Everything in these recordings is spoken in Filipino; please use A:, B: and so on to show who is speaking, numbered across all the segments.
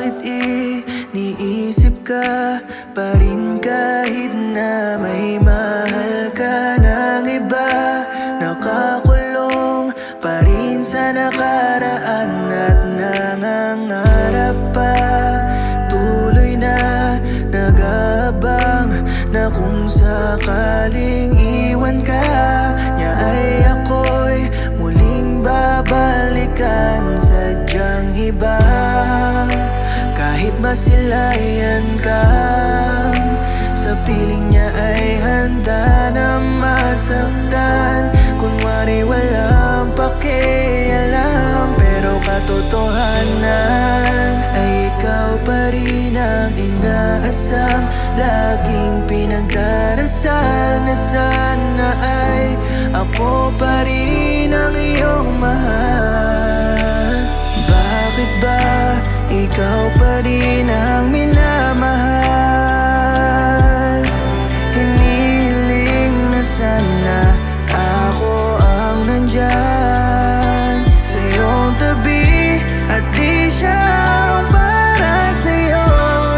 A: Bakit iniisip ka pa rin kahit na may mahal ka ng iba? Nakakulong pa rin sa nakaraan at nangangarap pa. Tuloy na nag-aabang na kung sakaling iwan ka niya ay ako'y muling babalikan. Sadyang iba kahit masilayan ka, sa piling niya ay handa na masaktan. Kunwari walang pakialam, pero katotohanan ay ikaw pa rin ang inaasam. Laging pinagdarasal na sana ay ako pa rin ang iyong mahal. Bakit ba ikaw pa rin ang minamahal? Hinihiling na sana ako ang nandyan sa iyong tabi, at di siya ang para sa'yo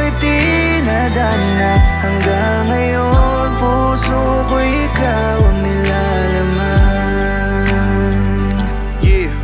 A: itinadana. Hanggang ngayon puso ko ikaw ang nilalaman.
B: Yeah,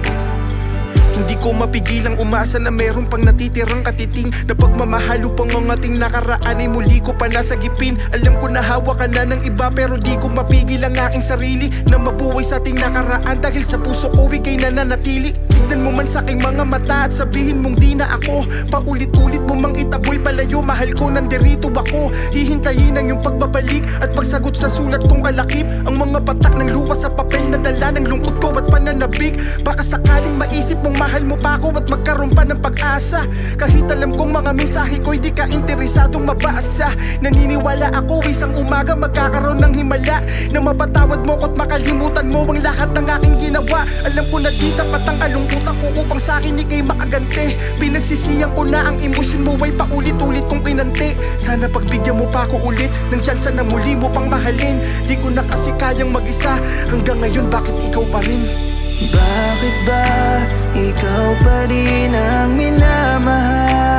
B: hindi ko mapigilang umasa na meron pang natitirang katiting na pagmamahal upang ang ating nakaraan ay muli ko pa nasagipin. Alam ko na hawak ka na ng iba, pero di ko mapigil ang aking sarili na mabuhay sa ating nakaraan, dahil sa puso ko ika'y nananatili. Tignan mo man sa aking mga mata at sabihin mong di na ako. Paulit-ulit mo mang itaboy palayo, mahal ko nandirito ako. Hihintayin ang iyong pagbabalik at pagsagot sa sulat kong kalakip. Ang mga patak ng luha sa papel na dala ng lungkot ko at pananabik. Baka sakaling maisip mong mahal mo pa ako at magkaroon pa ng pag-asa, kahit alam kong mga mensahe ko'y di ka interesadong mabasa. Naniniwala ako isang umaga magkakaroon ng himala na mapatawad mo ko't makalimutan mo ang lahat ng aking ginawa. Alam ko na di sapat ang kalungkutan ko upang sa akin ika'y makagante. Pinagsisiyang ko na ang emosyon mo ay paulit-ulit kong pinante. Sana pagbigyan mo pa ako ulit ng tsansa na muli mo pang mahalin. Di ko na kasi kayang mag-isa. Hanggang ngayon bakit ikaw pa rin?
A: Bakit ba ikaw pa rin ang minamahal?